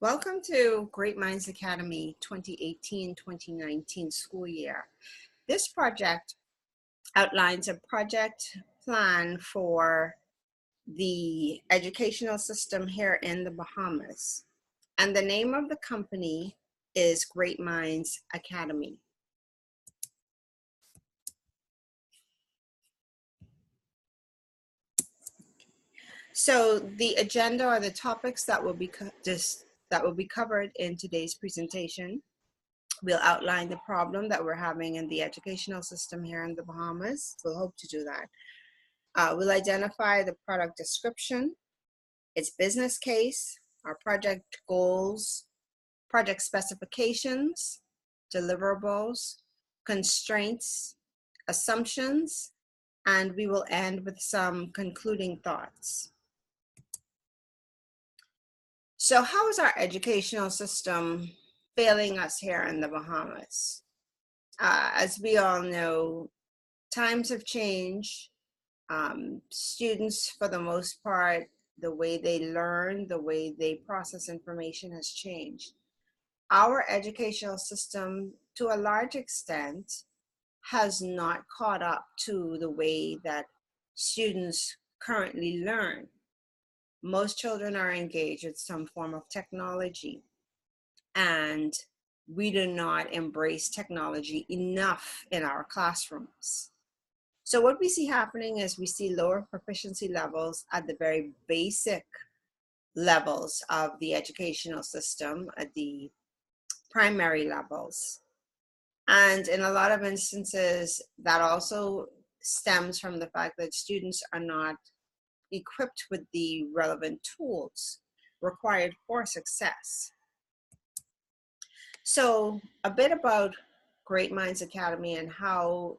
Welcome to Great Minds Academy 2018-2019 school year. This project outlines a project plan for the educational system here in the Bahamas. And the name of the company is Great Minds Academy. So the agenda are the topics that will be covered in today's presentation. We'll outline the problem that we're having in the educational system here in the Bahamas. We'll hope to do that. We'll identify the product description, its business case, our project goals, project specifications, deliverables, constraints, assumptions, and we will end with some concluding thoughts. So how is our educational system failing us here in the Bahamas? As we all know, times have changed. Students, for the most part, the way they learn, the way they process information has changed. Our educational system, to a large extent, has not caught up to the way that students currently learn. Most children are engaged with some form of technology, and we do not embrace technology enough in our classrooms. So what we see happening is we see lower proficiency levels at the very basic levels of the educational system, at the primary levels. And in a lot of instances, that also stems from the fact that students are not equipped with the relevant tools required for success. So a bit about Great Minds Academy and how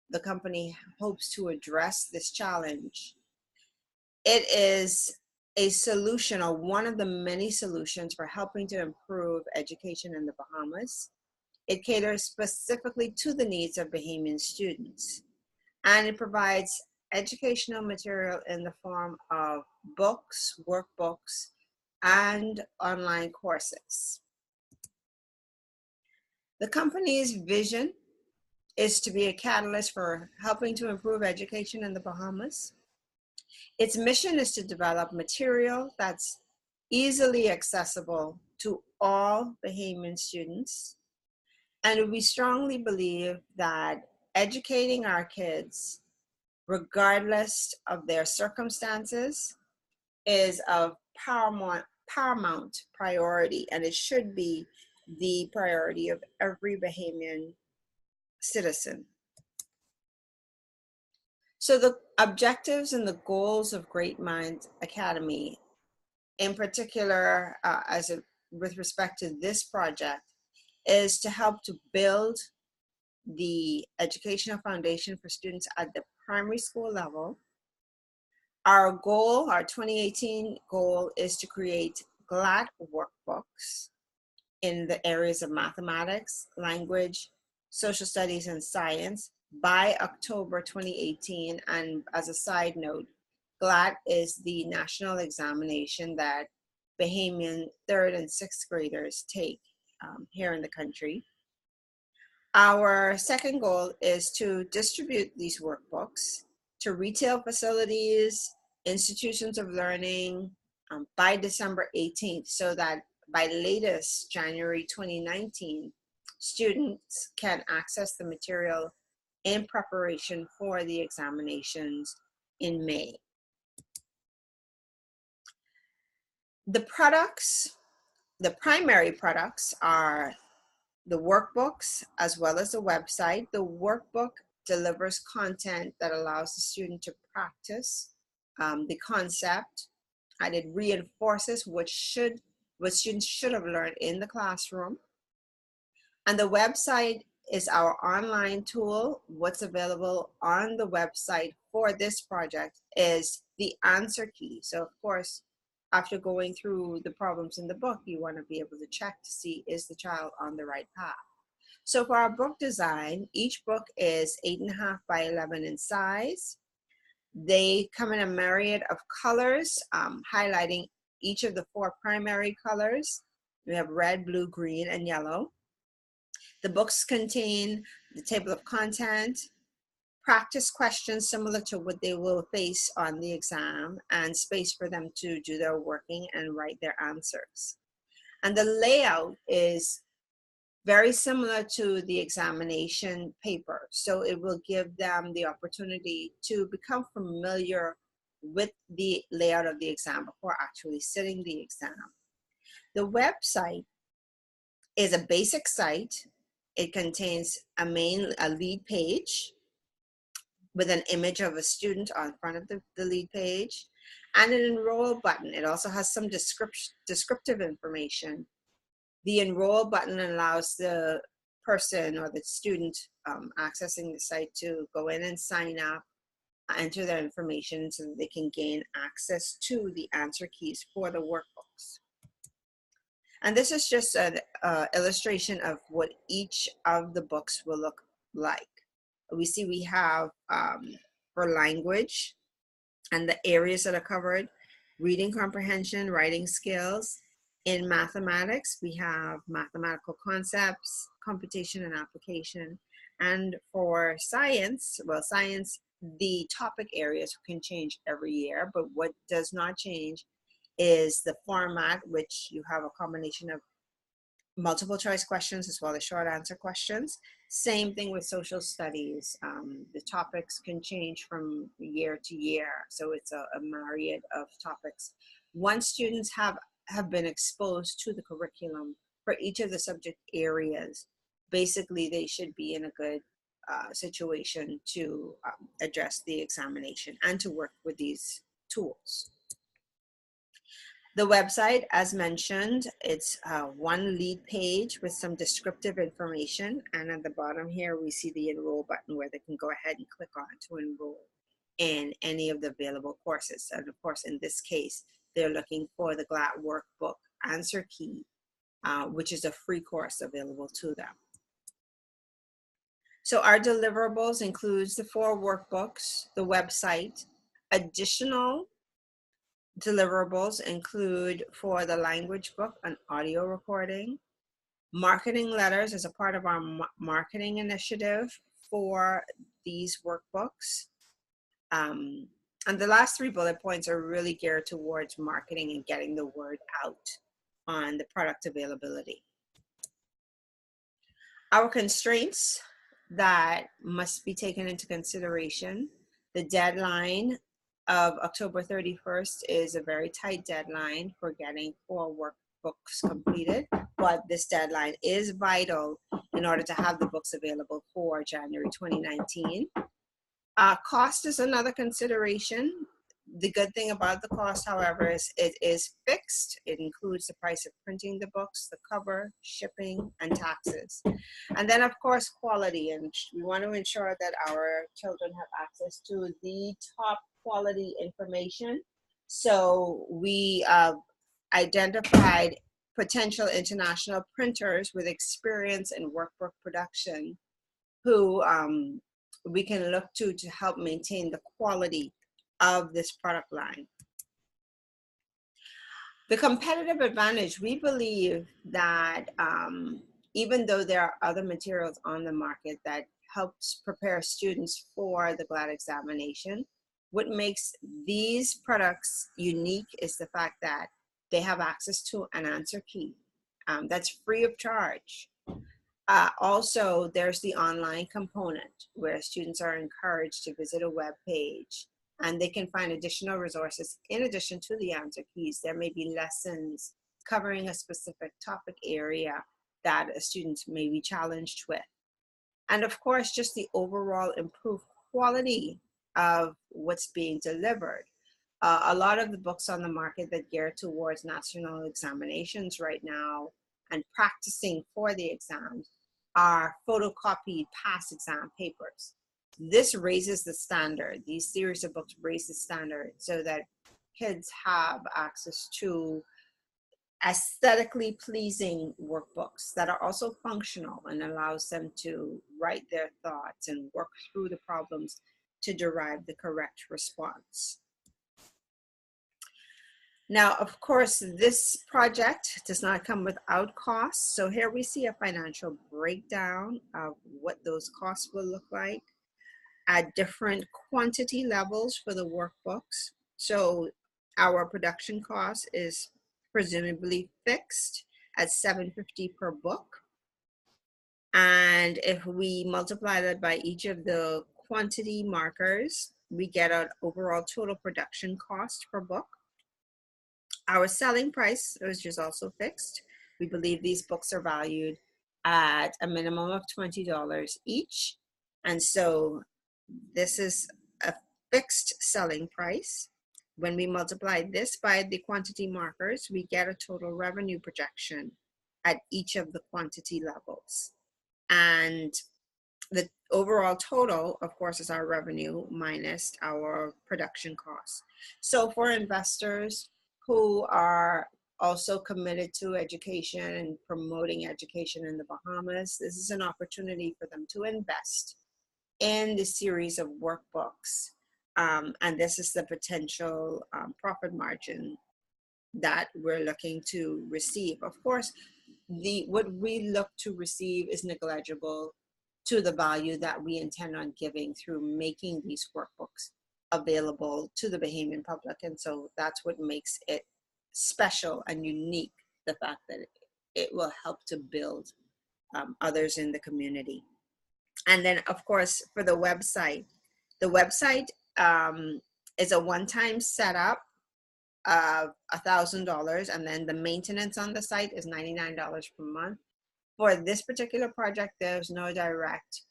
the company hopes to address this challenge. It is a solution, or one of the many solutions, for helping to improve education in the Bahamas. It caters specifically to the needs of Bahamian students, and it provides educational material in the form of books, workbooks, and online courses. The company's vision is to be a catalyst for helping to improve education in the Bahamas. Its mission is to develop material that's easily accessible to all Bahamian students. And we strongly believe that educating our kids, regardless of their circumstances, is of paramount priority, and it should be the priority of every Bahamian citizen. So the objectives and the goals of Great Minds Academy, in particular, with respect to this project, is to help to build the educational foundation for students at the primary school level. Our goal, our 2018 goal, is to create GLAT workbooks in the areas of mathematics, language, social studies, and science by October 2018. And as a side note, GLAT is the national examination that Bahamian 3rd and 6th graders take here in the country. Our second goal is to distribute these workbooks to retail facilities, institutions of learning by December 18th, so that by latest January 2019, students can access the material in preparation for the examinations in May. The primary products are the workbooks as well as the website. The workbook delivers content that allows the student to practice the concept, and it reinforces what students should have learned in the classroom. And the website is our online tool. What's available on the website for this project is the answer key. So of course, after going through the problems in the book, you want to be able to check to see, is the child on the right path? So for our book design, each book is 8.5 by 11 in size. They come in a myriad of colors, highlighting each of the 4 primary colors. We have red, blue, green, and yellow. The books contain the table of content, practice questions similar to what they will face on the exam, and space for them to do their working and write their answers. And the layout is very similar to the examination paper. So it will give them the opportunity to become familiar with the layout of the exam before actually sitting the exam. The website is a basic site. It contains a lead page with an image of a student on front of the lead page and an enroll button. It also has some descriptive information. The enroll button allows the person or the student accessing the site to go in and sign up, enter their information so that they can gain access to the answer keys for the workbooks. And this is just an illustration of what each of the books will look like. We have for language and the areas that are covered, reading comprehension, writing skills. In mathematics, we have mathematical concepts, computation and application. And for science, well, science, the topic areas can change every year, but what does not change is the format, which you have a combination of multiple choice questions as well as short answer questions. Same thing with social studies. The topics can change from year to year, so it's a myriad of topics. Once students have been exposed to the curriculum for each of the subject areas, basically they should be in a good situation to address the examination and to work with these tools. The website, as mentioned, it's one lead page with some descriptive information. And at the bottom here, we see the enroll button where they can go ahead and click on to enroll in any of the available courses. And of course, in this case, they're looking for the GLAT Workbook Answer Key, which is a free course available to them. So our deliverables includes the 4 workbooks, the website. Additional deliverables include for the language book an audio recording, marketing letters as a part of our marketing initiative for these workbooks. And the last 3 bullet points are really geared towards marketing and getting the word out on the product availability. Our constraints that must be taken into consideration: the deadline of October 31st is a very tight deadline for getting 4 workbooks completed, but this deadline is vital in order to have the books available for January 2019. Cost is another consideration. The good thing about the cost, however, is it is fixed. It includes the price of printing the books, the cover, shipping, and taxes. And then, of course, quality. And we want to ensure that our children have access to the top quality information. So we identified potential international printers with experience in workbook production who we can look to help maintain the quality of this product line. The competitive advantage, we believe that even though there are other materials on the market that helps prepare students for the GLAT examination, what makes these products unique is the fact that they have access to an answer key that's free of charge. Also, there's the online component where students are encouraged to visit a web page and they can find additional resources in addition to the answer keys. There may be lessons covering a specific topic area that a student may be challenged with. And of course, just the overall improved quality of what's being delivered. A lot of the books on the market that gear towards national examinations right now and practicing for the exams are photocopied past exam papers. This raises the standard. These series of books raise the standard so that kids have access to aesthetically pleasing workbooks that are also functional and allows them to write their thoughts and work through the problems to derive the correct response. Now, of course, this project does not come without costs. So here we see a financial breakdown of what those costs will look like at different quantity levels for the workbooks. So our production cost is presumably fixed at $7.50 per book. And if we multiply that by each of the quantity markers, we get an overall total production cost per book. Our selling price, which is also fixed, we believe these books are valued at a minimum of $20 each. And so this is a fixed selling price. When we multiply this by the quantity markers, we get a total revenue projection at each of the quantity levels. And the overall total, of course, is our revenue minus our production costs. So for investors who are also committed to education and promoting education in the Bahamas, this is an opportunity for them to invest in the series of workbooks. And this is the potential profit margin that we're looking to receive. Of course, what we look to receive is negligible to the value that we intend on giving through making these workbooks available to the Bahamian public. And so that's what makes it special and unique, the fact that it will help to build others in the community. And then, of course, for the website is a one-time setup of $1,000, and then the maintenance on the site is $99 per month. For this particular project, there's no direct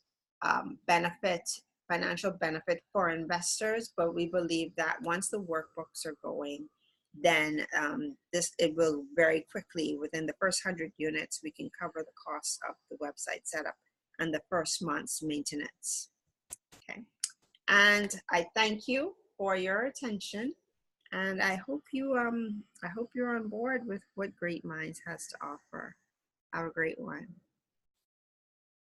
financial benefit for investors, but we believe that once the workbooks are going, then it will very quickly, within the first 100 units, we can cover the costs of the website setup and the first month's maintenance. Okay, and I thank you for your attention, and I hope you're on board with what Great Minds has to offer. Have a great one.